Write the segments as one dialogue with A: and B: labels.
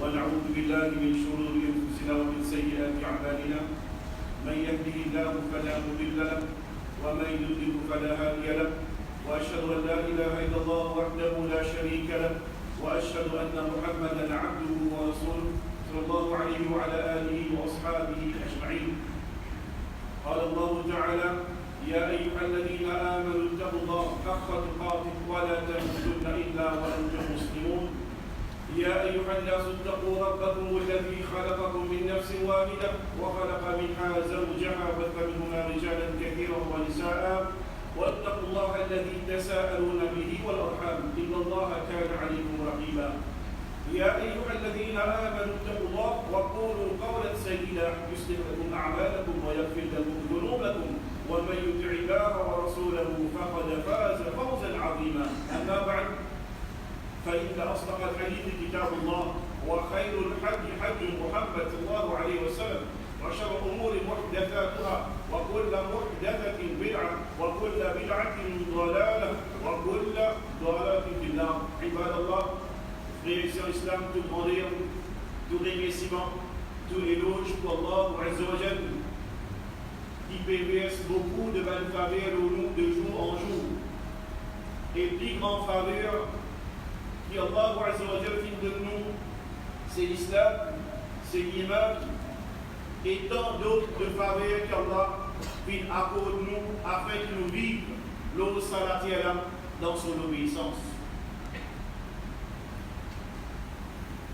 A: ونعوذ بالله من شرور أنفسنا ومن سيئات أعمالنا من يهده الله فلا مضل له ومن يضلل فلا هادي له وأشهد أن لا إله إلا الله وحده لا شريك له وأشهد أن محمدا عبده ورسوله صلى الله عليه وعلى آله وأصحابه أجمعين. قال الله تعالى: يا أيها الذين آمنوا اتقوا الله حق تقاته ولا تموتن إلا وأنتم مسلمون. يا أيها الناس اتقوا ربكم الذي خلقكم من نفس واحدة وخلق منها زوجها وبث منهما رجالا كثيرا ونساء واتقوا الله الذي تساءلون به والأرحام إن الله كان عليكم رقيبا. يا أيها الذين آمنوا اتقوا الله وقولوا قولا سديدا يصلح لكم أعمالكم ويغفر لكم ذنوبكم ومن يطع الله ورسوله فقد فاز فوزا عظيما. أما بعد، فإن أصدق الحديث كتاب الله وخير الحديث حديث محمد صلى الله عليه وسلم وشر الأمور محدثاتها وكل محدثة بدعة وكل بدعة ضلالة وكل ضلالة في النار. عباد الله, frères et sœurs islam, tout demander, tout remerciement, tout éloge pour Allah Azza wa Jal, qui perverse beaucoup de bonnes faveurs au long de jour en jour. Et plus grande faveur qui Allah Azza wa Jal fait de nous, c'est l'islam, c'est l'iman, et tant d'autres de faveurs qu'Allah fait accorde nous afin que nous vivions l'eau salati dans son obéissance.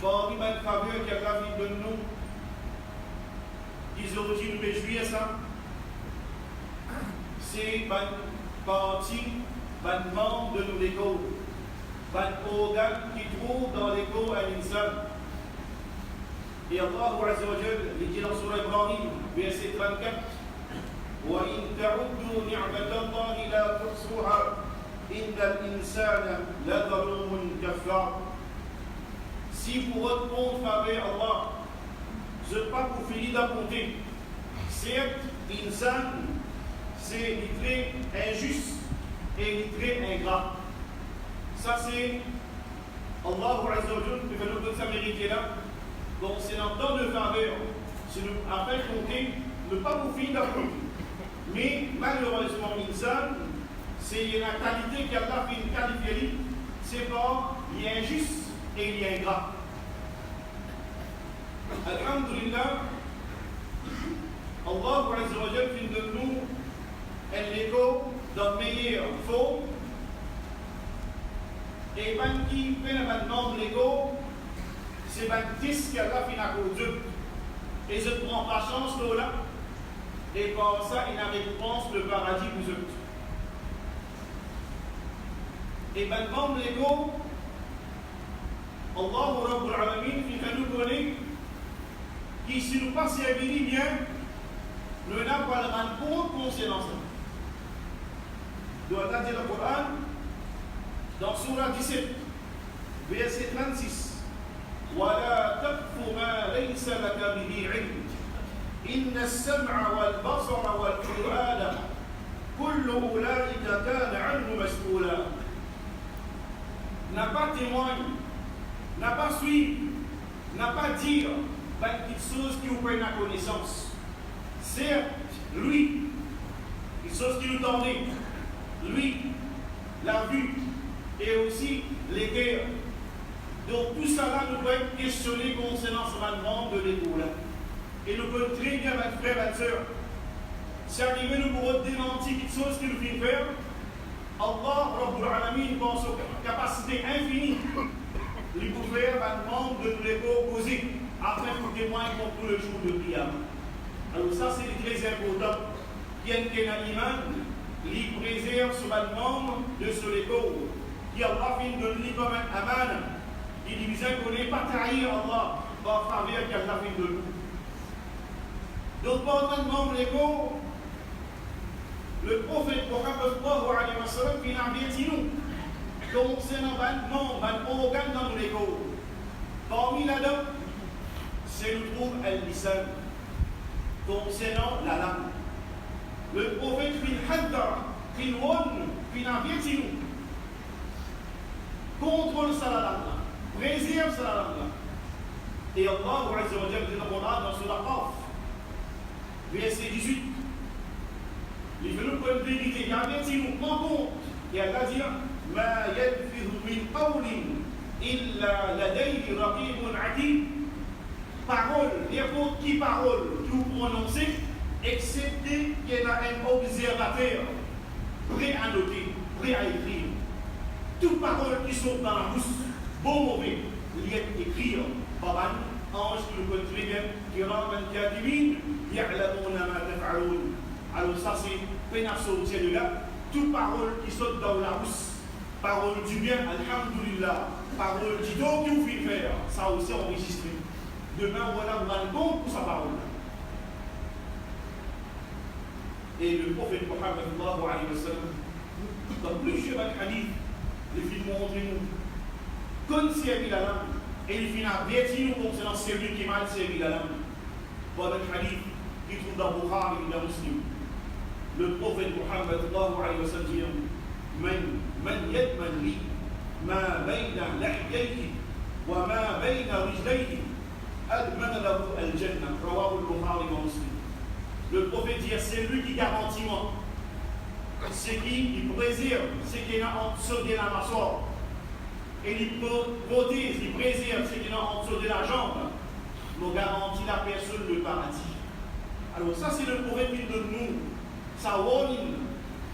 A: Parmi les faveurs qu'Allah fait de nous, ils auraient dû nous réjouir ça, c'est une partie, une membre de nos l'écho, un organe qui trouve dans l'écho à l'insan. Et Allah Azza wa Jal dit dans Surah Ibrahim, verset 34, وَإِن تَعُدُّوا نِعْمَةَ اللَّهِ لَا تُحْصُوهَا إِنَّ الْإِنسَانَ لَظَلُومٌ كَفَّارٌ. Si vous répondez faveur Allah, ce n'est pas pour finir d'en compter. Certes, l'insan, c'est les traits injustes et les traits ingrats. Ça, c'est Allah Azza wa Jal qui fait nous sa vérité là. Donc, c'est dans tant de faveur, c'est afin de compter, ne pas vous finir d'en compter. Mais malheureusement, l'insan, c'est la qualité qu'Allah fait une qualité, c'est pas il est injuste et il est ingrat. Alhamdulillah, Allah Azza wa Jal fait de nous un écho dans meilleure forme. Et quand qui fait maintenant l'écho, c'est un test qu'Allah fait à cause d'eux. Et je ne prends pas chance là. Et par ça, il a récompense le paradis pour eux. Et maintenant l'écho, Allah Rabbul Alamin fait nous connaître qui, si nous pas servi bien, nous n'avons pas le rendre compte concernant ça. Doit dire le Coran dans Surah 17, verset 36. وَلَا تَقْفُ مَا لَيْسَ لَكَ بِهِ عِلْمٌ إِنَّ السَّمْعَ وَالْبَصَرَ وَالْفُؤَادَ كُلُّ أُولَٰئِكَ كَانَ عَنْهُ مَسْئُولًا. N'a pas témoigné, n'a pas suivi, n'a pas dire une petite chose qui vous prenne la connaissance. Certes, lui, une chose qui nous tendait, lui, la vue et aussi les guerres. Donc tout ça là, nous pouvons être questionnés concernant ce membre de l'écho là. Et nous pouvons très bien, mes frères et sœurs, si arrivé nous pourrons démentir quelque chose qui nous fait faire, Allah Rabbul Alamin pense aux capacités infinies. Il peut faire un membre de l'écho opposé afin pour témoigner contre le jour de prière. Alors ça c'est très important. Bien qu'il y ait un imam, il préserve ce membre de ce l'écho. Qui Allah fait de lui comme un aman. Il dit bien qu'on n'est pas trahir Allah par faveur qu'Allah fait de nous. Donc pendant membre l'écho, le prophète Mohammed fait averti nous concernant un organe dans l'écho. Parmi là-dedans, c'est nous trouve al-lisan concernant la langue. Le prophète fait averti nous. Contrôle ça la langue, préserve ça la langue. Et Allah Azza wa Jalla dit dans le Coran, dans Surah Qaf, verset 18, il veut nous prendre vérité, il a averti nous, prends compte. Et Allah dit, Ma yalfidhu min qawlin illa ladayhi raqibun atid. Parole, n'importe qui parole que vous prononcez, excepté qu'il y a un observateur prêt à noter, prêt à écrire. Toute parole qui sort dans la bouche, bon ou mauvais, il y a écrit par un ange qui le connaît très bien, qui rend un katibin, ya'lamuna ma taf'aloun. Alors ça c'est peine à sortir de là. Toute parole qui saute dans la bouche, parole du bien, alhamdulillah, parole du don que vous faites faire, ça aussi enregistré. Demain, voilà, vous rendez compte pour sa parole. Et le prophète Mohammed, dans plusieurs hadiths, les films ont montré nous, comme servi la langue, et les films ont averti nous concernant celui qui mal servi la langue. Dans le hadith qui trouve dans Bukhari et dans Muslim, le prophète Mohammed dit من يدمن لي ما بين لحييه وما بين رجليه أدمن له الجنة رواه البخاري ومسلم. Le prophète dit, c'est lui qui garantit moi. C'est qui il préserve, c'est qui est en dessous de la mâchoire. Et il protège, il préserve, c'est qui est en dessous de la jambe. Nous garantit la personne le paradis. Alors ça c'est le prophète qui donne nous sa warning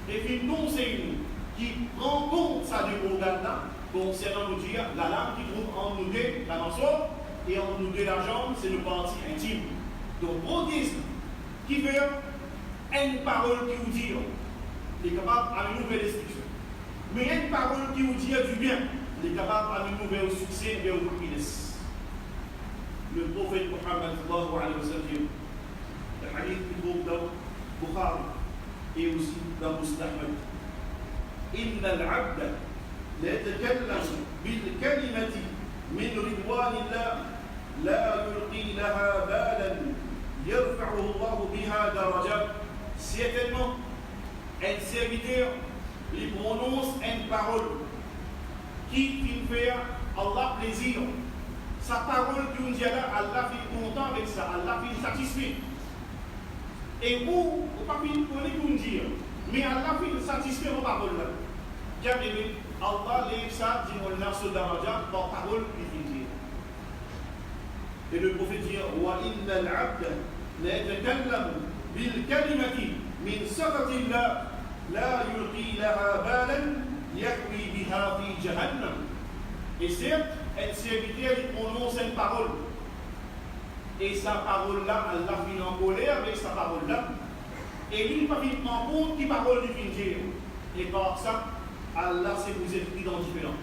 A: et qui nous enseigne, qui rend compte ça de Boganda concernant nous dire la lame qui trouve en nous deux la mâchoire et en nous deux la jambe, c'est le parti intime. Donc bouddhisme qui veut une parole qui vous dit, il est capable à une nouvelle destruction. Mais une parole qui vous dit du bien, il est capable à une nouvelle succès et au happiness. Le prophète Mohammed sallallahu alayhi wa sallam, le hadith qui trouve dans Bukhari et aussi dans Muslim. إن العبد ليتكلم بالكلمة من رضوان الله لا يلقي لها بالا يرفعه الله بها درجات. Certainement, un serviteur lui prononce une parole qui fait Allah plaisir. Sa parole qui nous dit là, Allah fait content avec ça, Allah fait satisfait. Et vous, pas nous dire. Mais Allah fait satisfaire vos paroles là. Bien aimé, Allah lève ça, dit mon nas daraja, par parole qui dit. Et le prophète dit Wa inna al-abd la yatakallamu bil kalimati min sakatillah la yulqi laha balan yahwi biha fi jahannam. Et certes, un serviteur il prononce une parole. Et sa parole là, Allah finit en colère avec sa parole là. Et lui, il ne peut pas en compte qui parole du finir. Et par ça, Allah s'est vous écrit différent.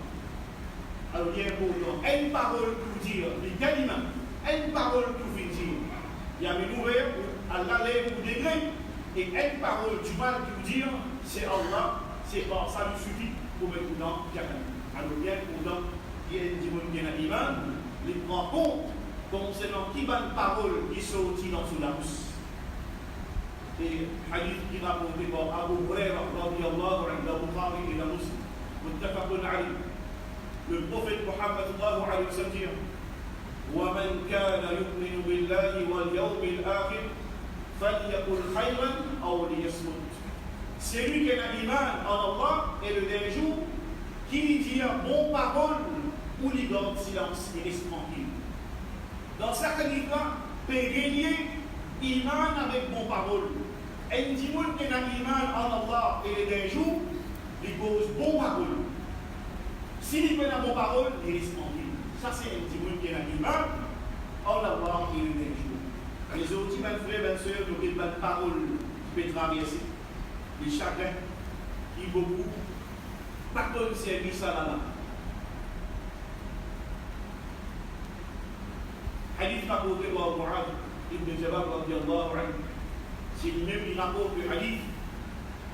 A: Alors, il y a un important. Une parole pour dire, les kalima, une parole pour finir. Il y a une nouvelle où Allah lève au degré. Et une parole du mal pour dire, c'est Allah, c'est par ça lui suffit pour mettre dans Jahannam. Alors, il y a un important. Il y a une dimension qui est un iman, il prend compte concernant qui va une parole qui sortit dans son bouche. Et hadith qui rapporté par Abu Huraira radiyallahu anhu dans Bukhari et dans Muslim, muttafaqun alayh. Le prophète Mohammed sallallahu alayhi wa sallam dit وَمَنْ كَانَ يُؤْمِنُ بِاللَّهِ وَالْيَوْمِ الْآخِرِ فَلْيَقُلْ خَيْرًا أَوْ لِيَصْمُتْ. C'est lui qui a l'iman en Allah et le dernier jour, qui lui dit bon parole ou il garde silence et reste tranquille. Dans ce hadith-là, peut gagner iman avec bon parole. Et il dit qui a iman en Allah et le dernier jour, il pose bon parole. S'il peut avoir bon parole, il reste tranquille. Ça, c'est un petit monde qui a iman en Allah et le dernier jour. Les autres, mes frères, mes soeurs, nous avons une parole qui peut traverser. Les chagrins qui beaucoup, pas de service à la hadith rapporté par Mu'adh ibn Jabal radiyallahu anhu. C'est lui-même qui rapporte le hadith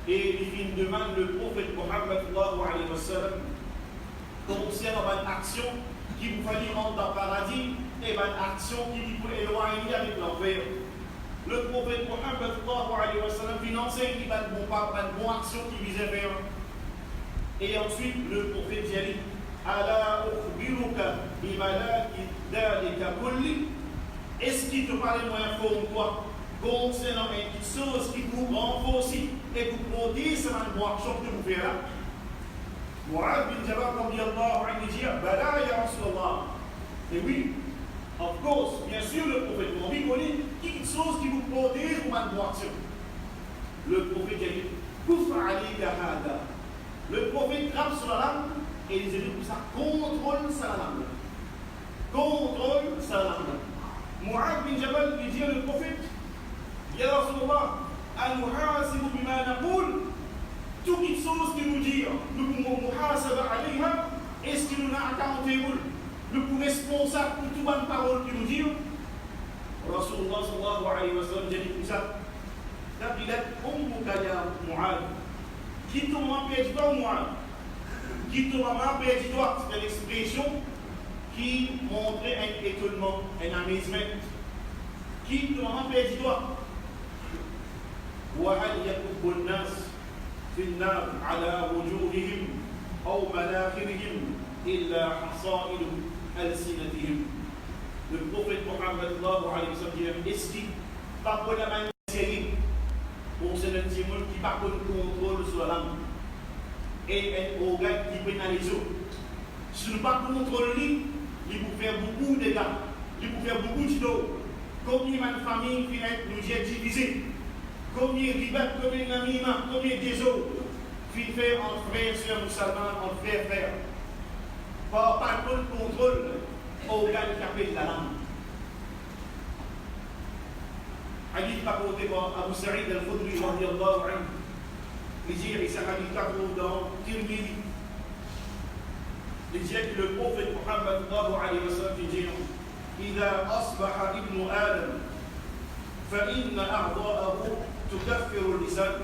A: et il demande le prophète Mohammed sallallahu alayhi wa sallam concernant une action qui vous fallait rendre dans le paradis et une action qui vous éloigner avec l'enfer. Le prophète Mohammed sallallahu alayhi wa sallam finançait une bonne action qui visait vers. Et ensuite le prophète dit Ala ukhbiruka بملائكة ذلك كله. Est-ce qu'il te parle moins informe toi concernant une chose qui vous renforce et vous protège dans une action que vous faites là? Mu'adh bin Jabal radiyallahu anhu dit Bala ya Rasulallah. Et oui, of course, bien sûr, le prophète Mohammed connaît quelque chose qui vous protège pour une action. Le prophète dit Kufra alayka hada. Le prophète frappe sur la langue et il dit que ça contrôle sa langue. Contrôle sa langue. Mu'adh bin Jabal lui dit le prophète Ya Rasulallah, al-muhasibu bima naqul. Toute chose qui nous dit, nous pouvons muhasaba alayha, est-ce que nous avons accountable, nous pouvons responsables pour toute bonne parole qui nous dit. Rasulullah sallallahu alayhi wa sallam dit comme ça. Tabilat ummuka ya Mu'adh. Qui te m'a perdu toi, Mu'adh? Qui te m'a perdu toi? C'est une expression qui montrait un étonnement, un amazement. Qui te m'a perdu toi? وهل يكب الناس في النار على وجوههم أو مناخرهم إلا حصائد ألسنتهم. Le prophète Mohammed sallallahu alayhi wa sallam dit est-ce qu'il pas pour la main série pour ce petit monde qui pas pour contrôle sur la langue et un organe qui pénalise. Si nous pas contrôle lui, il peut faire beaucoup de dégâts, il peut faire beaucoup de dos. Combien de familles nous est divisée? Combien de ribets, combien d'amiments, combien des autres qui fait entre frères, sœurs, musulmans, entre frères. Par le contrôle, organe qui appelle la langue. Hadith rapporté par Abu Sa'id al-Khudri, radiyallahu anhu. Il dit, et c'est un hadith rapporté dans Tirmidhi. Il dit que le prophète Muhammad sallallahu alayhi wa sallam dit, إذا أصبح ابن آدم فإن أعضاءه تكفر اللسان.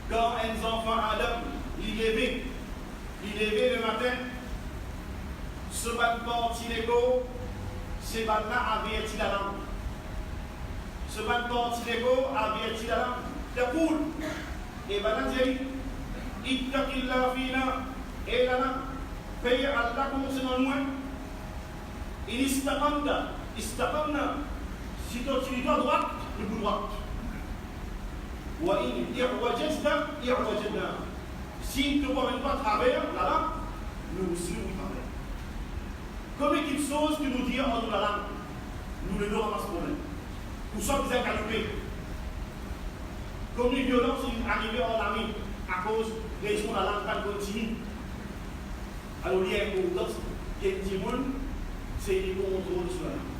A: Quand un enfant Adam, il est levé le matin, ce parti l'égo, c'est maintenant averti la langue. Ce parti l'égo averti la langue. T'apoule, et maintenant dit, ittaqillah fina, et la langue, paye Allah comme c'est dans le moins. Il istaqamna, si tu es à droite, le bout droit. Si tu ne vois pas travers, la langue, nous aussi nous travers. Comme quelque chose que nous disons en la langue, nous ne devons pas ce problème. Nous sommes des incanopés. Comme les violences sont arrivées en ami à cause de raison de la langue qui continue. Alors il y a une importance qui est dit, c'est le contrôle sur la langue.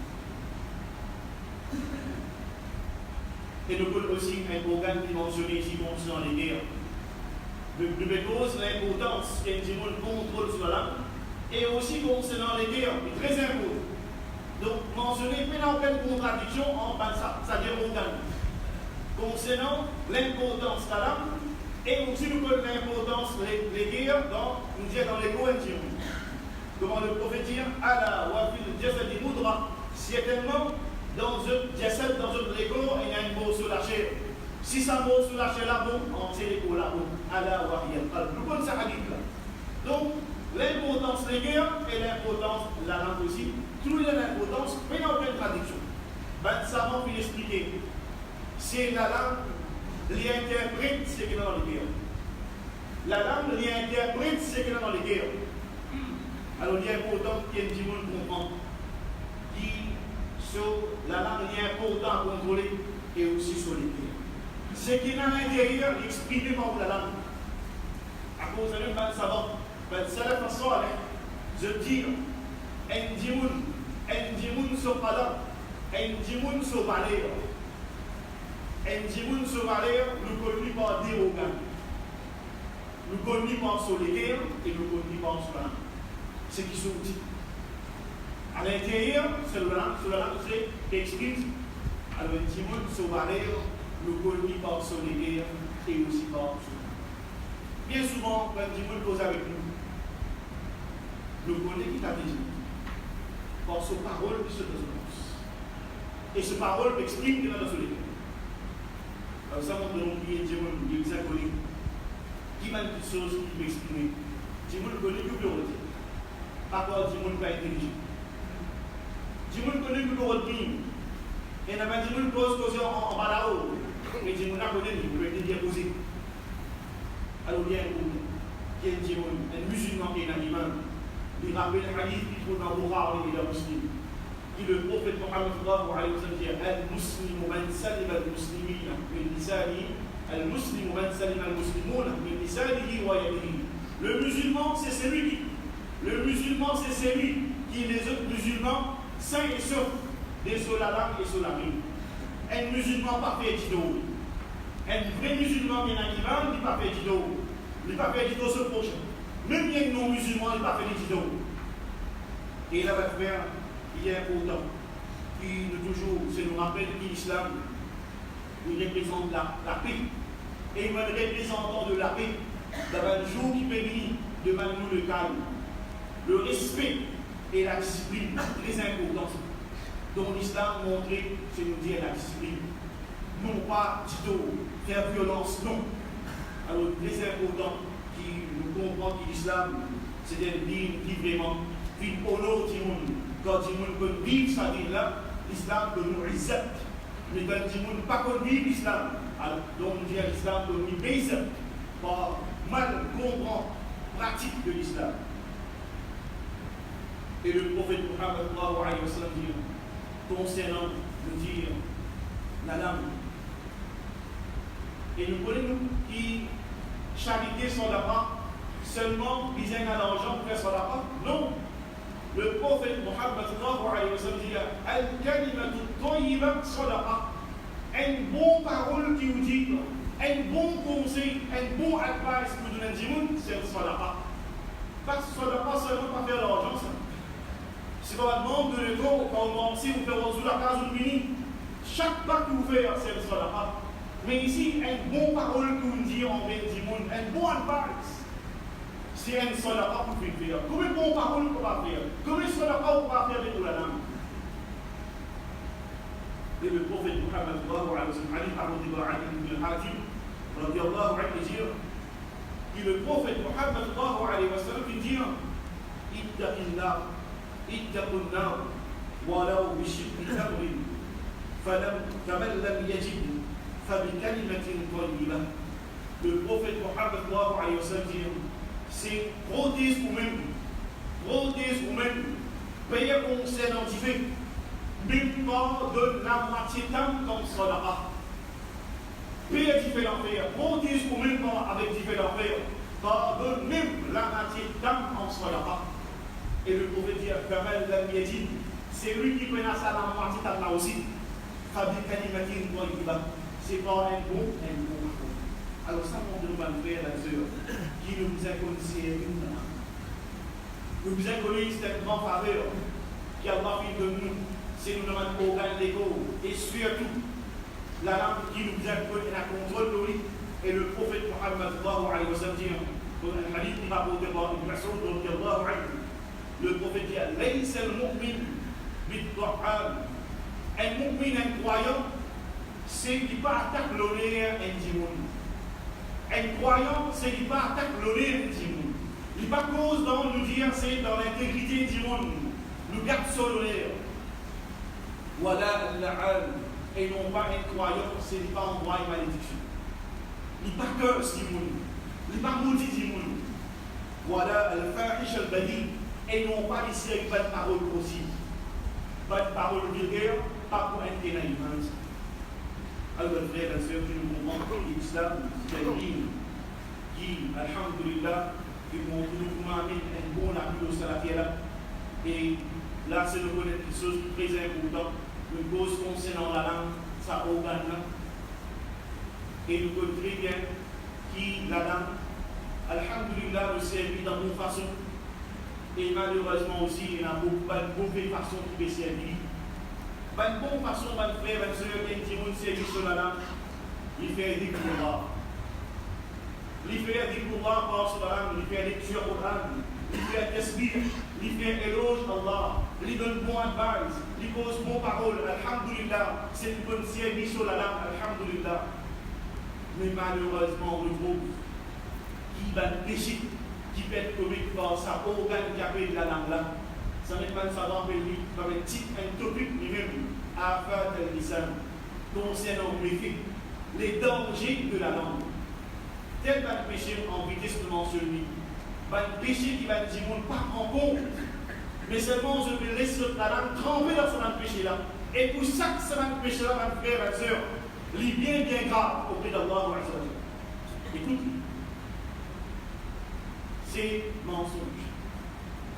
A: Et nous pouvons aussi un organe qui mentionné ici concernant les guerres. De cause l'importance qu'un le contrôle sur la langue et aussi concernant les guerres, c'est très important. Donc mentionner pas aucune contradiction en ça, c'est-à-dire organe. Concernant l'importance de la langue et aussi nous connaissons l'importance des guerres dans les coïncidences. Comment le prophète dit Allah wa fil jasadi mudra, certainement dans un jasad, dans un corps, il y a une peau sur la chair. Si ça peau sur la chair là, bon, on tire les peaux là, bon. Allah wa fil jasadi. Nous connaissons ça hadith là. Donc, l'importance des guerres et l'importance de la langue aussi, tout est l'importance, mais il n'y a aucune traduction. Ben, ça m'a fait expliquer. C'est la langue qui interprète ce qui est dans les guerres. La langue qui interprète ce qui est dans les guerres. Alors il est important qu'il y ait un petit monde comprend. Sur la langue il est important à contrôler et aussi sur les guerres. Ce qui est dans l'intérieur, exprimé par la langue. À cause de l'un, ça va. C'est la façon de dire un djimoun sur parlant, un djimoun sur valeur. Un djimoun sur valeur, nous connaissons par des organes. Nous connaissons par sur les guerres et nous connaissons par sur la langue. Ce qui sont dit. À l'intérieur, c'est la langue qui exprime. Alors, un djimoun sur valeur, nous connaissons par sur les guerres et aussi par sur la langue. Bien souvent, quand un djimoun cause avec nous, nous connaissons qui t'a dit. Par ses paroles qui se résonance. Et ces paroles expriment qu'il y a dans ce livre. Alors ça montre donc qu'il y a des inconnus qui m'a une chose qui peut exprimer. Dis-moi le connaît, que vous le dire. par contre, du monde pas intelligent. Du monde connu que l'on dit, et n'a pas du monde cause en bas là-haut, et du monde a connu, il peut être bien posé. Alors, il y a un musulman qui est un animal, il rappelle le hadith qui trouve dans Bukhari et dans Muslim. Et le prophète Mohammed sallallahu alayhi wa sallam dit Al-Muslimu man salim al-Muslimina min lisanihi, Al-Muslimu man salim al-Muslimuna min lisanihi wa yadihi. Le musulman, c'est celui qui est les autres musulmans sains et saufs des solalams et solamines. Un musulman parfait dit d'eau. Un vrai musulman bien animal, il n'est pas fait du dos. Il n'est pas fait du dos ce prochain. Même bien non musulman, il n'est pas fait du dos. Et là, il est important qui toujours nous rappelle que l'islam il représente la paix. Et il représentant de la paix, dans un jour qui bénit devant nous le calme, le respect et la discipline, très importants. Donc l'islam montrait, c'est nous dire la discipline. Non pas faire violence, non. Alors très important qui nous comprend que l'islam, c'est un ligne qui vraiment vit au nom du monde. Quand le monde peut vivre sa vie là, l'islam peut nous accepter. Mais quand le monde pas peut vivre l'islam, alors donc on dit à l'islam que nous baisons par mal comprendre pratique de l'islam. Et le prophète Mohammed sallallahu alayhi wa sallam dit concernant nous dire la langue. Et nous connaissons qui charité sur la part seulement viser à l'argent pour faire sur la part. Non. Le prophète Mohammed sallallahu alayhi wa sallam dit Al-kalimatu tayyiba sadaqa. Une bonne parole qui vous dit, un bon conseil, un bon advice que vous donnez à Djimoun, c'est le sadaqa. Parce que sadaqa seulement pas faire l'argent, ça. C'est pas un nombre de l'école, quand on commence, vous faites sous la case ou mini. Chaque pas que vous faites, c'est le sadaqa. Mais ici, une bonne parole que vous dites envers Djimoun, un bon advice. C'est un sadaqa pour faire. Combien de bonnes paroles qu'on va faire? Combien de sadaqa on va faire avec la langue? Et le prophète Mohammed sallallahu alayhi wa sallam, Ali parle d'Ibrahim al-Hatim, radiallahu anhu, dit, et le prophète Mohammed sallallahu alayhi wa sallam, il dit, ittaqillah, ittaqunnar, walau bishibbi tamrin, faman lam yajid, fabikalimatin tayyiba. Le prophète Mohammed sallallahu alayhi wa sallam dit, c'est protège vous-même, payez conseil d'identifier. Même pas de la moitié d'âme comme sadaqa. Paye différents faire, protège ou même pas avec différents faire, pardonne même la moitié d'âme en sadaqa. Et le prophète dit, Kamal Lamiyadin, c'est lui qui connaît ça la moitié d'âme là aussi. Fabri Kalimatin Boyiba, c'est pas un bon. Alors ça, mon demande frère et sœur, qui nous a connu nous a connu cette grande faveur qui a fait de nous. C'est nous demandons au gain d'ego et surtout la langue qui nous a donné la contrôle de lui. Et le prophète Mohammed sallallahu alayhi wa sallam dit dans un hadith qui rapporte par Ibn Mas'ud radiyallahu anhu, le prophète dit Laysa al-mu'min bid-du'an. Un mu'min, un croyant, c'est qui pas attaque l'honneur et dimoun. Un croyant, c'est qui pas attaque l'honneur et dimoun. Il pas cause dans nous dire c'est dans l'intégrité dimoun. Nous garde son honneur. Voilà al-la'an, et non pas un croyant, c'est pas en droit et malédiction. Il n'est pas que Simoun, il n'est pas maudit Simoun. Voilà al-fahish al-badi, et non pas ici avec pas de parole aussi. Pas de parole vulgaire, pas pour un ténaïman. Alors, frères et sœurs, qui nous montrent que l'islam, c'est une ligne qui, alhamdulillah, qui montre nous comment amener un bon appui au salafia. Et là, c'est le connaître quelque chose de très important. Une cause concernant la langue, ça organe. Et nous connaissons très bien qui la langue, alhamdulillah, le servit dans une façon. Et malheureusement aussi, il y a beaucoup de façons qui peut servir. Pas une bonne façon, mon frère, ma soeur, qui dit mon service sur la langue, il fait des courants. Il fait des courants par sur la langue, il fait lecture au Coran, il fait tasbih, il fait éloge d'Allah, il donne bon advice, il pose bon parole, alhamdulillah, c'est une bonne service sur la langue, alhamdulillah. Mais malheureusement, on retrouve qui va pécher qui peut être commis par sa organe qui appelle la langue là. Ça n'est pas ça dans lui comme un titre, un topic lui-même, Afat al-Lisan, concernant les dangers de la langue. Tel va le péché en vitesse de mentionner. Va le péché qui va dire, pas en compte, mais seulement je vais laisser la langue tremper dans ce péché là. Et pour chaque semaine péché là, ma frère, ma soeur, il est bien, bien grave auprès d'Allah. Écoute, c'est mensonge.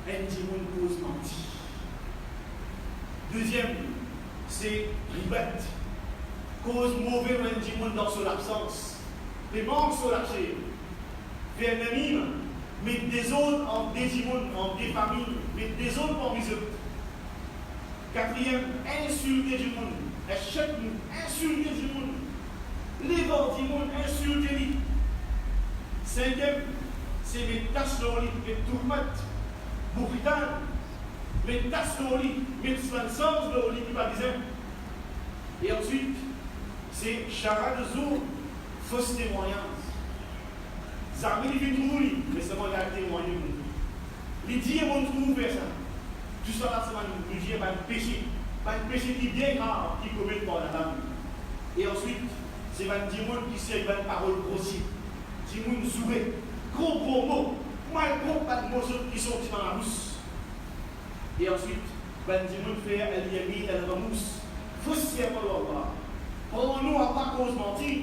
A: Un dimon cause menti. Deuxième, c'est ribat. Cause mauvais un dimon dans son absence. Les manques sont lâchés. Faire un ami, mettre des autres en des dimons, en des familles, mettre des autres en mise. Quatrième, insulter du monde. Insulter du monde. Les vents du monde, insulter lui. Cinquième, c'est mes tâches de lit, mes tourmettes, bourritan, mes tâches de lit, mes sens de lit qui va dire. Et ensuite, c'est charade de zour, fausse témoignage. Zami li vit mouri, mais seulement il a témoigné. Il dit mon trou faire ça. Tout ça là, c'est un péché qui est bien grave, qui commet par la dame. Et ensuite, c'est un dimon qui sert une parole grossière. Dimon souhait, gros mots, mal gros pas de mots qui sont dans la bouche. Et ensuite, un dimon fait al-yamin al-ramous. Faussairement Allah. Prends-nous Allah cause mentir.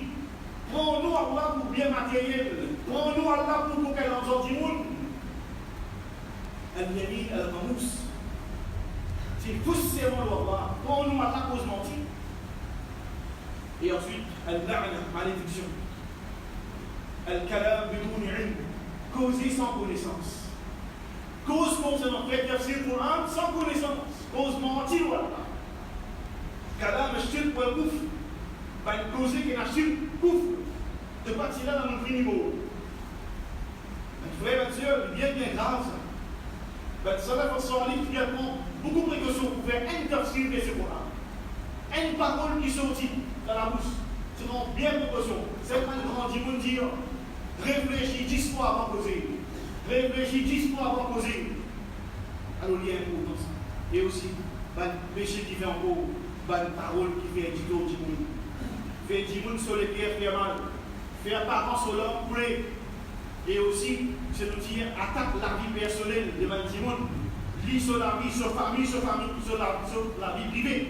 A: Prends-nous Allah pour bien matériel. Prends-nous Allah pour qu'elle en sorte dimon. Al-yamin al-ramous. C'est faussairement Allah. Prends-nous Allah cause mentir. Et ensuite, al-la'na, malédiction. Al-kalam bidouni ilm, causer sans connaissance. Cause concernant faire tafsir le Coran sans connaissance. Cause mentir ou Allah. Kalam ashtir pour le bouffe. Va une causer qui n'a ashtir bouffe. De partir là dans mon prix niveau. Mes frères et sœurs, il est bien grave ça. Ça va faire également beaucoup de précautions pour faire un tafsir de ce Coran. Une parole qui sortit dans la bouche. Tu prends bien précaution. C'est pas le grand dimon dire. Réfléchis 10 fois avant de poser. Réfléchis 10 fois avant de poser. Alors il y a un mot dans ça. Et aussi, le péché qui fait encore, une parole qui fait du tout du monde. Faire du monde sur les pierres, faire mal. Faire parents sur l'homme, couler. Et aussi, c'est nous dire, attaque la vie personnelle de du monde. Lis sur la vie, sur la famille, sur la vie privée.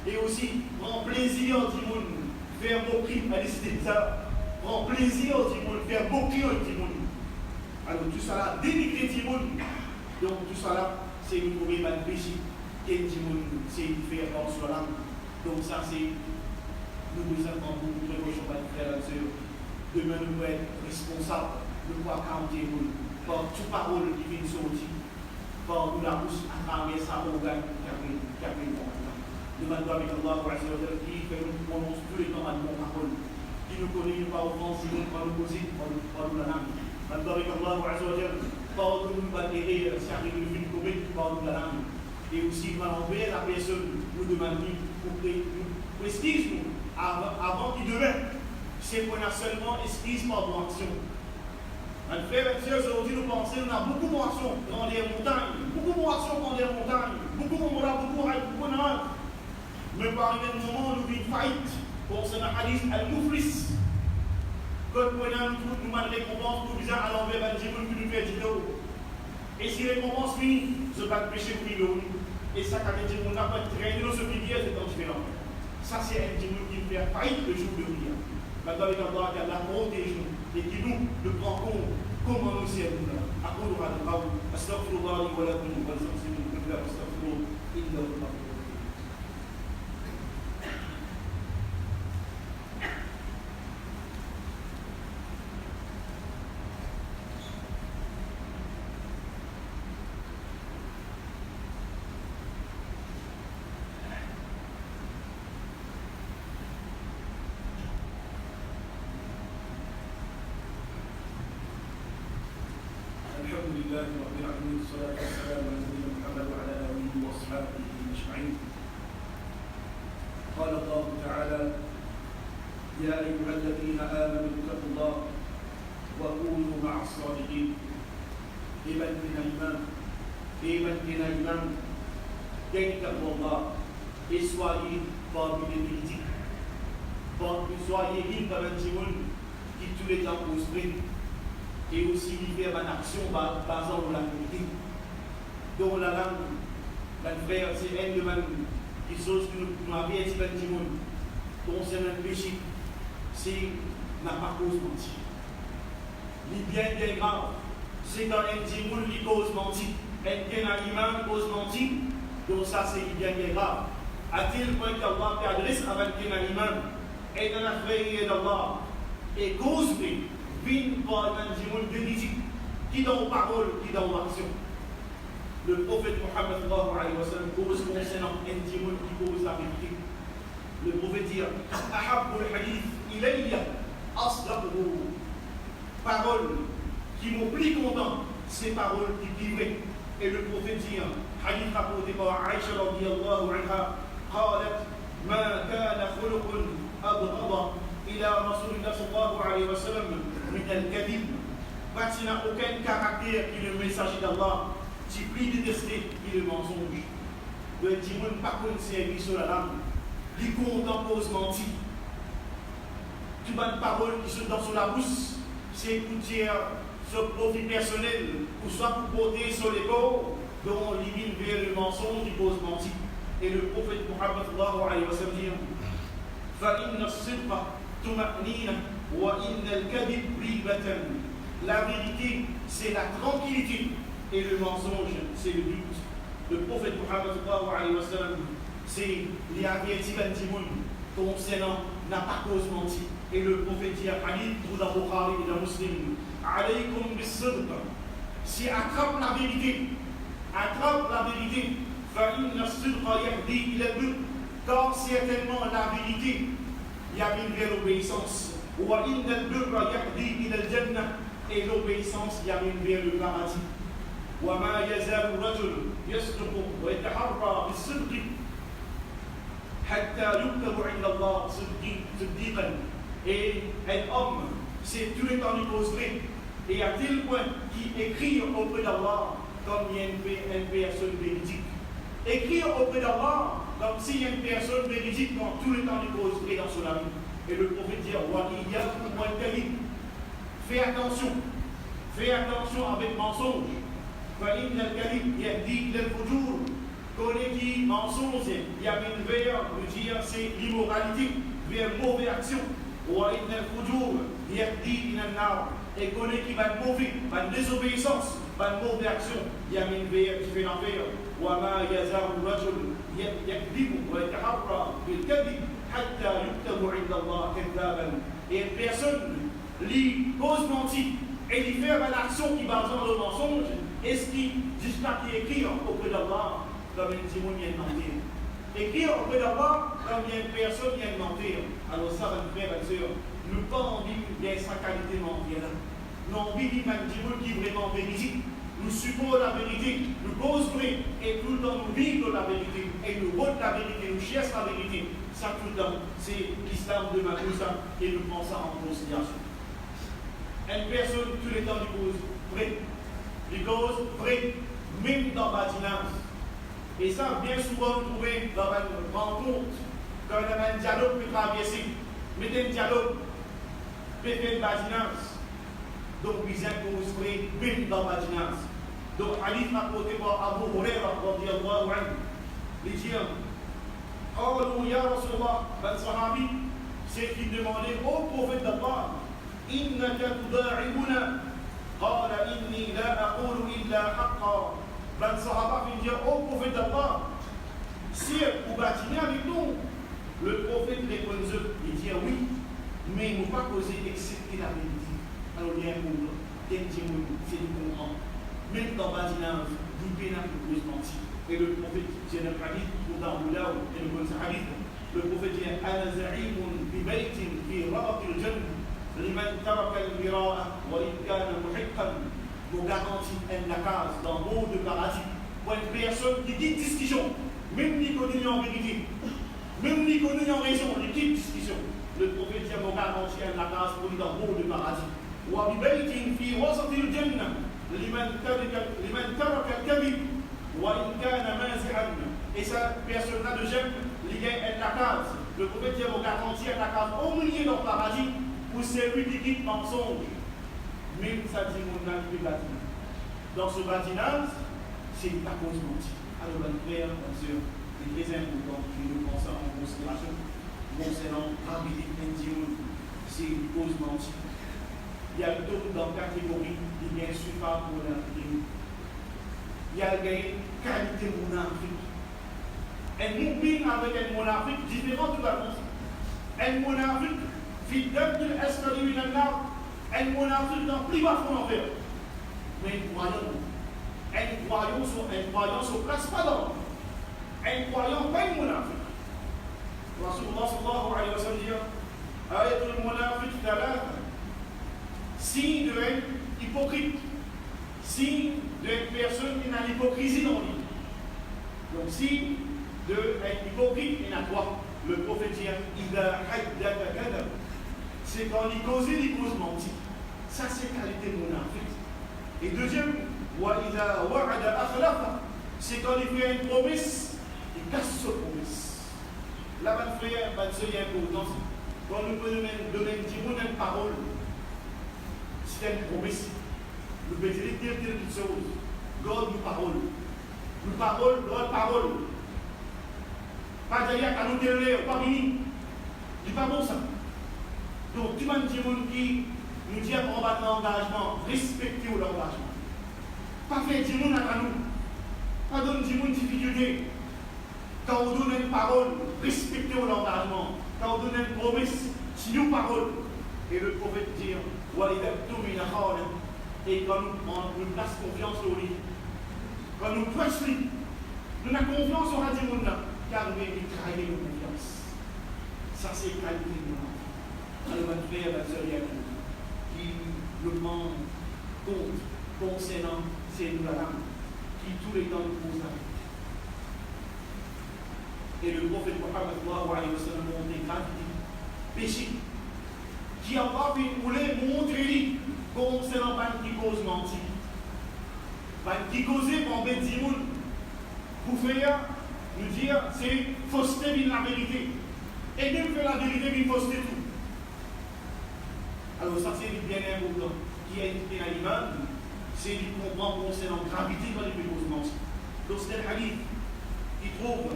A: Et aussi, prends plaisir du monde. Faire moquerie, allez, c'était ça. Prends plaisir du monde, faire moquerie du monde. Alors tout ça là, dénigrer du monde. Donc tout ça là, c'est une mauvaise péché. Et du monde, c'est faire dans sur l'âme. Donc ça c'est, nous devons prendre beaucoup de précautions par les frères et sœurs. Demain nous devons être responsables de pouvoir counter le monde. Par toute parole qui vient sortir. Par nous la bouche à travers sa organe qui a pris le monde. Demandons avec Allah qui fait nous prononcer tous les temps à nos paroles. Qui nous connaît pas offenser, pas nous poser, pas nous la langue. Demandons avec Allah pardonne-nous batterie, si arrive le film commettre, pardonne la langue. Et aussi, envers la personne, nous demandons pour excuse-nous avant qu'il devienne. C'est qu'on a seulement excuse par nos actions. Un frère et sœur, aujourd'hui, nous pensons qu'on a beaucoup d'actions dans les montagnes, beaucoup d'actions dans les montagnes, beaucoup de mais par arriver un moment où nous vivons faillite concernant le hadith al-Muflis. Quand nous avons une récompense pour viser à l'envers d'un djibon qui nous fait 10 €. Et si la récompense finit, je ne vais pas pécher pour 1000 €. Et ça, quand le djibon n'a pas traîné dans ce prière, c'est différent. Ça, c'est un djibon qui nous fait faillite le jour de prière. Maintenant, avec Allah, qu'Allah protège nous et qui nous prend compte comment nous servons. أقول هذا القول أستغفر الله لي ولكم وللمسلمين كلهم فاستغفروه إنه هو الغفور. الحمد لله رب العالمين والصلاة والسلام على نبينا محمد وعلى آله وأصحابه أجمعين. قال الله تعالى: يا أيها الذين آمنوا اتقوا الله وكونوا مع الصادقين. et l'imam, et soyez parmi les politiques. Soyez libres comme un petit monde qui tous les temps construit et aussi libres en action basant sur la politique. Donc la langue, la frère, c'est un de qui chose que nous avons dit un petit monde concernant le péché, c'est n'a pas cause mentir. Il bien grave, c'est quand un petit monde qui cause mentir, un imam cause mentir, donc ça c'est bien grave. À tel point qu'Allah t'adresse avec un imam et dans la frère d'Allah et cause vient par un petit monde bénéfique qui dans parole, qui dans action. Le prophète Mohammed cause concernant un petit monde qui cause la vérité. Le prophète dit Ahabbul hadith ilayya asdaquhu. Paroles qui m'ont plus content, ces paroles qui vivraient. Et le prophète dit hadith rapporté par Aïcha radiyallahu anha قالت ما كان خلق أبغض إلى رسول الله صلى الله عليه وسلم من الكذب. Parce qu'il n'a aucun caractère qui le messager d'Allah, qui plus détesté que le mensonge. Le dimanche par contre c'est sur la langue. Il content cause mentir. Tu as une parole qui se donne sur la bouche, c'est pour dire ce profit personnel, ou soit pour porter sur les corps, dont limite vers le mensonge qui cause mentir. Et le prophète Mohammed sallallahu alayhi wa sallam dit فَإِنَّ الصِّدْقَ طُمَأْنِينَةٌ وَإِنَّ الْكَذِبَ رِيبَةٌ. La vérité, c'est la tranquillité, et le mensonge, c'est le doute. Le prophète Mohammed sallallahu alayhi wa sallam, c'est les avertis d'Antimoun concernant n'a pas cause mentir. Et le prophète dit à hadith pour la Bukhari et la Muslim alaykum bis-sidq. Si attrape la vérité, فَإِنَّ الصِّدْقَ يَهْدِي إِلَى الْبِرِّ. Car certainement la vérité y amène vers l'obéissance. وَإِنَّ الْبِرَّ يَهْدِي إِلَى الْجَنَّةِ. Et l'obéissance y amène vers le paradis. وَمَا يَزَالُ الرَّجُلُ يَصْدُقُ وَيَتَحَرَّى بِالصِّدْقِ حَتَّى يُكْتَبَ عِندَ اللَّهِ صِدِّيقًا. Et un homme, c'est tout le temps du poserait, et à tel point qu'il écrit auprès d'Allah comme il y a une personne véridique. Écrire auprès d'Allah comme s'il y a une personne véridique dans tout le temps du poserait dans son avis. Et le prophète dit fais attention avec mensonge. Connais qui mensonge, il y a une vers, dire c'est l'immoralité, vers mauvaise action. Et connaît qui va être mauvais, va une désobéissance, va une mauvaise action, il y a une vers qui fait l'enfer. وما يزال الرجل يكذب ويتحرى بالكذب حتى يكتب عند الله كذابا. Et une personne lui cause mentir et lui fait une action qui base dans le mensonge, et ce qui jusqu'à qui écrit auprès d'Allah comme un témoignage mentir. Écrire auprès d'Allah comme il y a une personne qui a mentir. Alors ça, mes frères et sœurs, nous pas envie de sa qualité mentir là. Nous envie de dire qui est vraiment véridique. Nous suppose la vérité, nous construisons et tout le temps nous vivons la vérité et nous votons la vérité, nous cherchons la vérité. Ça tout le temps, c'est l'islam de Matoussa et nous prenons ça en considération. Une personne, tout le temps, il cause vrai, même dans la badinage. Et ça, bien souvent, nous trouvons dans une rencontre, quand on a un dialogue qui peut traverser, mettez un dialogue, mettez une badinage. Donc, ils imposent vrai, même dans la badinage. Donc, hadith rapporté par Abu Huraira, radiyallahu anhu, il dit قالوا يا رسول الله بل صحابي c'est qu'il demandait au prophète d'Allah إنك تداعبنا قال إني لا أقول إلا حقا. Ben Sahaba vient dire au prophète d'Allah, si vous bâtissez avec nous, le prophète répond, il dit oui, mais il ne faut pas causer excepté la vérité. Alors il y a un mot, c'est du comprendre. Même dans le badinage, vous pouvez plus mentir. Et le prophète dit dans le hadith, ou dans le hadith, le prophète dit أنا زعيم ببيت في ربط الجنة لمن ترك المراء وإن كان محقا. Vous garantissez une case dans le monde de paradis pour une personne qui dit discussion, même ni connu en vérité, même ni connu en raison, il dit discussion. Le prophète dit vous garantissez une case pour lui dans le monde de paradis. وببيت في وسط الجنة لمن ترك الكذب وإن كان مازحا. Et ça, personne-là de j'aime, lié à la case. Le prophète dit, vous garantit à la case, au milieu dans le paradis, pour celui qui quitte mensonge. Même ça dit, mon âme de badinage. Dans ce badinage, c'est ta cause mentie. Alors, mon frère, ma soeur, c'est très important que nous pensons en considération concernant l'habilité indienne, c'est une cause mentie. Il y a le tour dans la catégorie, il y a un super monarchique. Il y a une qualité monarchique. Un mouvement avec un monarchique différent de la France. Un monarchique, fidèle de l'escalier de l'art, un monarchique dans plus bas fond envers. Mais un croyant se place pas dans. Un croyant pas un monarchique. Rasulullah sallallahu alayhi wa sallam dit ayatul monarchique thalatha. Signe de hypocrite, signe d'une personne qui a l'hypocrisie dans lui. Donc, signe d'un hypocrite, il a quoi? Le prophète dit c'est quand il cause, il cause menti. Ça, c'est qualité monarchique. Et deuxième, c'est quand il fait une promesse, il casse sa promesse. Là, mon frère, ma soeur, il y a une importance. Quand nous pouvons donner une parole, c'est une promesse. Nous pouvons dire quelque chose. God nous parole. Nous parole, God parole. Pas d'ailleurs qu'à nous dire, pas fini. C'est pas bon ça. Donc, tu m'as dit qui nous dit qu'on va l'engagement, respecter l'engagement. Pas faire du monde à nous. Pas donner du monde difficulté. Quand on donne une parole, respecter l'engagement. Quand on donne une promesse, c'est une parole. Et le prophète dit, et quand nous place confiance au lit, quand nous prêchons, nous avons confiance au Radio Monde, car nous avons travaillé nos confiance. Ça, c'est qualité de nous. Alors, ma frère, ma soeur, qui le demande compte concernant ces nous-là, qui tous les temps nous posent la vie. Et le prophète Mohammed montre gravité, péché, qui a pas voulu montrer concernant les qui cause menti. Les qui cause pour mettre des gens pour faire nous dire c'est fausseté la vérité. Et même faire la vérité, il fausseté tout. Alors ça c'est bien important. Qui a été à l'imam, c'est de comprendre concernant la gravité quand il cause menti. Donc c'est un hadith qui trouve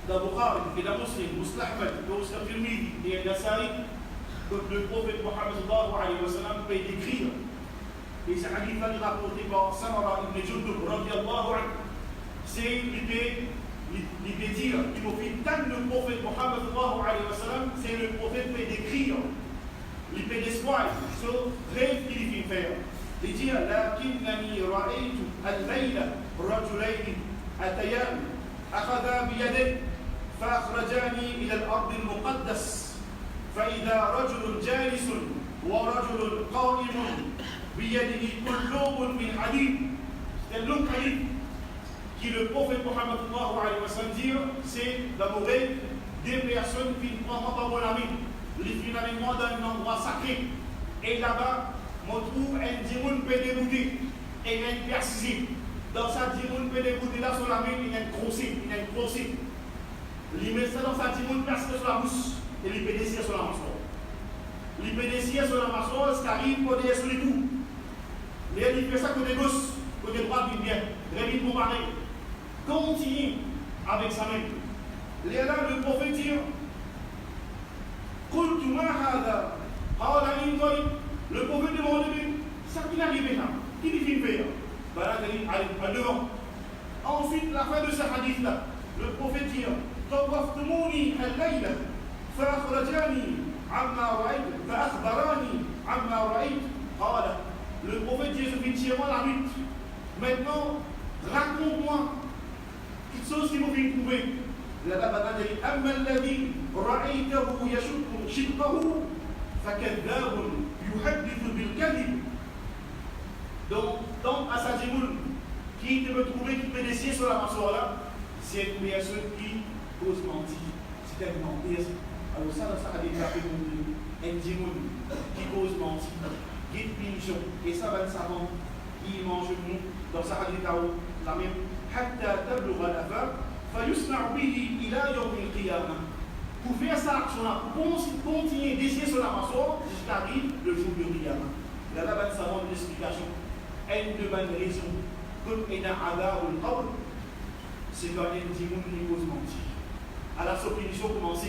A: dans Bukhari et dans Muslim, Ahmed, dans Tirmidhi et Nasa'i. Donc le prophète Mohammed sallallahu alayhi wa sallam peut décrire, et ce hadith-là est rapporté par Samara ibn Jundub radiyallahu anhu, c'est l'idée dire, il faut faire tant le prophète Mohammed sallallahu alayhi wa sallam, c'est le prophète peut décrire, il peut descrire ce rêve qu'il fait faire. Il dit, lakinnani ra'aytu al-layla rajulayni atayan akhadha biyadayhi fa akhrajani ila al-ard al-muqaddas. فإذا رجل جالس ورجل قائم بيده كلوب من حديد. C'est un long hadith qui le prophète Mohammed sallallahu alayhi wa sallam dit, c'est d'abord des personnes qui ne prennent pas bon ami, les finalement dans un endroit sacré. Et là-bas, on trouve un dimoun peut débouter et un persisé. Dans sa dimoun peut débouter là sur la main, il y a un crochet, il y a un crochet. Il met ça dans sa dimoun persisé sur la bouche. Et il peut descendre sur la mâchoire. Il peut descendre sur la mâchoire, ce qui arrive côté sur les coups. Mais il fait ça côté gauche, côté droit, il vient. Révite pour parler. Continue avec sa main. Et là, le prophète dit le prophète demande ça qui arrive là. Qui dit qu'il fait là? Il arrive à devant. Ensuite, la fin de ce hadith là, le prophète dit طوفتموني الليلة فأخرجاني عما رأيت فأخبراني عما رأيت قال le prophète dit je finis chez moi la nuit maintenant raconte-moi quelque chose qui m'a fait trouver là-bas dit أما الذي رأيته يشق شقه فكذاب يحدث بالكذب donc à sa djimoun qui te peut trouver qui peut descendre sur la mâchoire là c'est une personne qui cause mentir c'est un mentir. Alors ça a déclaré un djimoun qui cause mentir, guide punition, et ça va le savant, il mentionne dans sa hadith la même حتى تبلغ الآفاق فيصنع به إلى يوم القيامة. Pour faire ça, pour continuer d'essayer sur la maçon jusqu'à arrive le jour de Qiyamah. Là, là, ça donne une explication. Une de bonnes raisons. Comme il y a un adab ou le qabr, c'est quand il dit qu'il cause mentir. Alors, sa punition commence.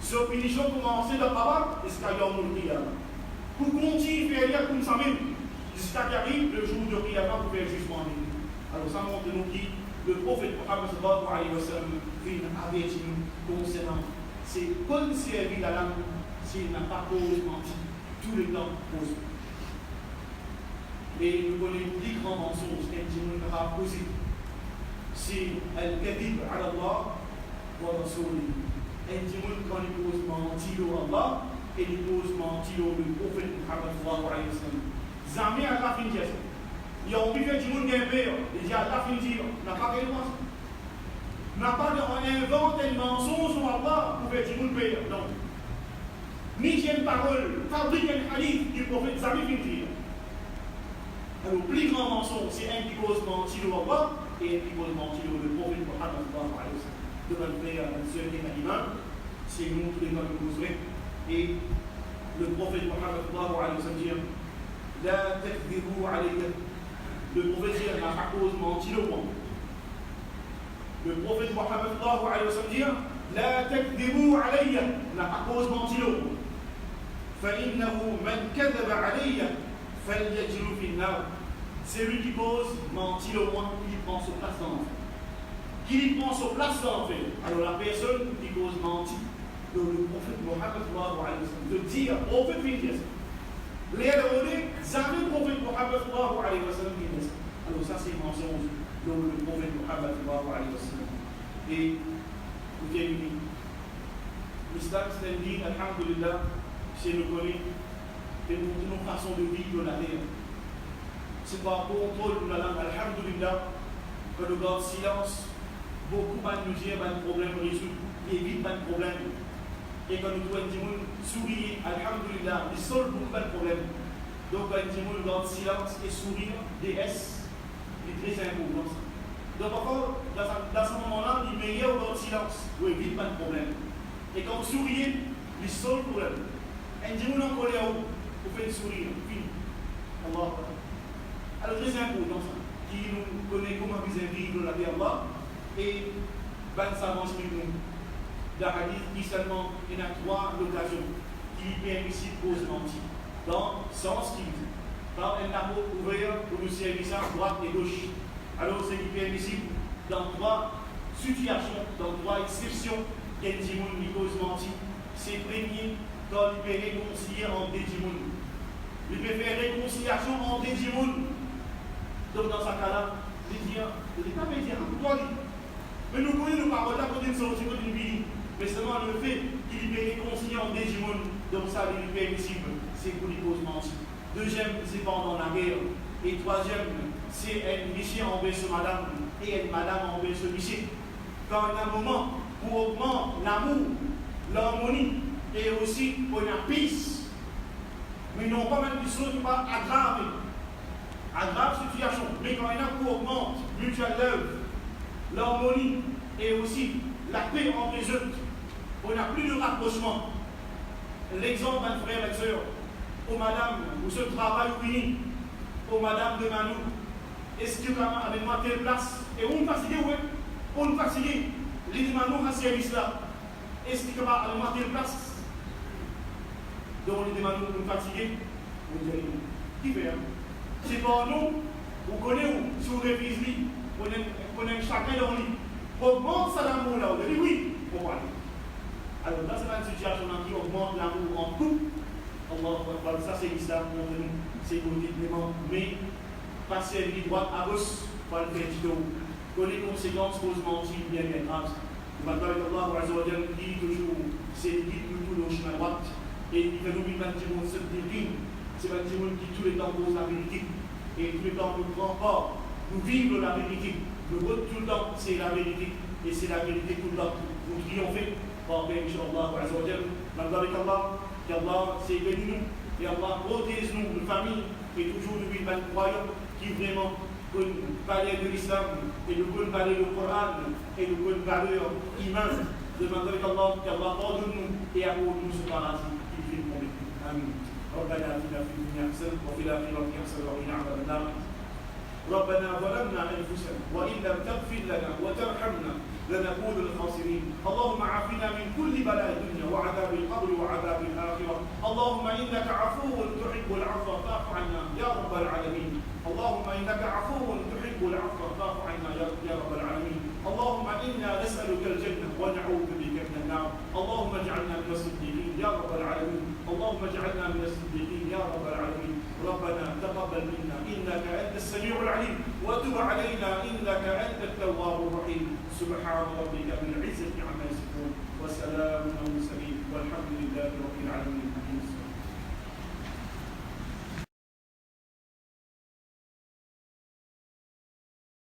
A: Sa punition commence dans Qiyamah jusqu'à Yawm al-Qiyamah. Pour continuer à faire comme ça même, jusqu'à qu'arrive le jour de Qiyamah pour faire jugement. Alors, ça montre nous qui le prophète Mohammed sallallahu alayhi wa sallam avait dit concernant c'est comme si elle vit la langue s'il n'a pas posé menti tout le temps pose. Et nous connaissons le plus grand mensonge qu'un djinn n'a posé. C'est al-kadhib ala Allah wa rasouli. Un djinn quand il pose mentir à Allah et il pose mentir au prophète Mohammed sallallahu alayhi wa sallam. Jamais à la fin de ça. Il y a oublié que djinn gagne peur. Il dit à la fin de ça, n'a pas gagné mensonge. N'a pas inventé un mensonge sur Allah pour faire du monde payer. Non. Ni une parole, fabrique un hadith du prophète Zami Fintir. Alors, le plus grand mensonge, c'est un qui cause mentir sur Allah et un qui cause mentir sur le prophète Mohammed. Devant le frère, le seul qui est l'imam, c'est nous tous les temps que nous souhaitons. Et le prophète Mohammed dit La takdhibu alayya. Le prophète dit n'a pas cause mentir sur moi. Le prophète Mohammed dit La takdhibu alayya, n'a pas cause mentir. فإنه من كذب علي فليجر في النار. C'est lui qui cause mentir au moins, qui prend sa place dans l'enfer. Qui prend sa place dans l'enfer. Alors la personne qui cause mentir, le prophète Mohammed de dire, prophète Fintir. Les adorés, jamais le prophète Mohammed dit ça. Alors ça c'est mensonge. Donc le prophète Mohammed et vous terminez. L'islam c'est un dit, alhamdulillah, c'est le connaître et une façon de vivre la terre. C'est par contrôle de la langue, alhamdulillah, que le garde silence, beaucoup de nous dire un problème résolu, évite un problème. Et quand nous trouvons des gens sourire, alhamdulillah, ils solvent beaucoup de problèmes. Donc quand nous garde silence et sourire, DS, c'est très important. Donc encore, dans ce moment-là, il meilleur dans le silence, vous évitez pas de problème. Et quand vous souriez, il sauve le problème. Un djinn en colère, vous faites sourire, fini. Allah. Alors très important ça, qui nous connaît comment vous vivre la vie Allah, et ben ça avance plus nous. Dans le hadith, qui seulement, il y a 3 occasions qui permettent ici de cause mentir. Dans le sens qui dit, dans un tableau ouvert pour nous servir ça, droite et gauche. Alors c'est permissible dans 3 situations, dans 3 exceptions qu'un djinn qui cause mentir. C'est premier quand il peut réconcilier entre des djinns. Il peut faire réconciliation entre des djinns. Donc dans ce cas-là, il dit, il n'est pas médian, mais nous connaissons nos paroles, là, côté de sortie, côté de vie. Mais seulement le fait qu'il peut réconcilier entre des djinns, donc ça, il est permissible, c'est pour les causes mentir. Deuxième, c'est pendant la guerre. Et troisième, c'est un monsieur envers ce madame et une madame envers ce monsieur. Quand il y a un moment pour augmenter l'amour, l'harmonie et aussi pour la paix, mais non pas même des choses qui pas aggraver situation, mais quand il y a pour augmenter mutual love, l'harmonie et aussi la paix entre les autres, on n'a plus de rapprochement. L'exemple d'un frère et soeur, aux madame, où ce travail fini, aux madame de Manou, est-ce que vraiment avec moi telle place, et on fatigué, oui, on fatigué, les de Manou à service là, est-ce que vraiment avec moi telle place, donc les de Manou on fatigué, on dit qui fait, c'est pour nous, vous connaissez où, si vous révisez, on aime chacun dans le lit, augmente ça l'amour là, on dit oui, on va aller. Alors là, c'est une situation qui augmente l'amour en couple. Ça, c'est l'islam, c'est politiquement, mais passer de droite à gauche, pas le faire du tout. Pour les conséquences, cause mentir, bien grave. Maintenant, Allah dit toujours, c'est guide nous tous nos chemins droits, et il fait nous vivre un petit monde se divine. C'est un petit monde qui tout le temps pose la vérité, et tout le temps nous prend pas, nous vivons la vérité. Le vote tout le temps, c'est la vérité, et c'est la vérité tout le temps. Nous triomphons. Inch'Allah, avec Allah, qu'Allah c'est béni nous, et Allah protège nous, nos familles, et toujours nous vivons croyants, qui vraiment peut parler de l'islam, et nous peut parler du Coran, et nous peut parler iman. Demandons qu'Allah pardonne nous et accorde nous ce paradis qui vient pour nous. Amen. ربنا آتنا في الدنيا حسنة وفي الآخرة حسنة وقنا عذاب النار. ربنا ظلمنا أنفسنا وإن لم تغفر لنا وترحمنا لنكون الخاسرين. اللهم عافنا من كل بلاء الدنيا وعذاب القبر وعذاب الآخرة. اللهم إنك عفو تحب العفو فاعف عنا يا رب العالمين. اللهم إنك عفو تحب العفو فاعف عنا يا رب العالمين. اللهم إنا نسألك الجنة ونعوذ بك من النار. اللهم اجعلنا من الصديقين يا رب العالمين. اللهم اجعلنا من الصديقين يا رب العالمين. ربنا تقبل منا إنك أنت السميع العليم وتب علينا إنك أنت التواب الرحيم. سبحان ربك بالعزة عما يصفون وسلام على المرسلين والحمد لله رب العالمين.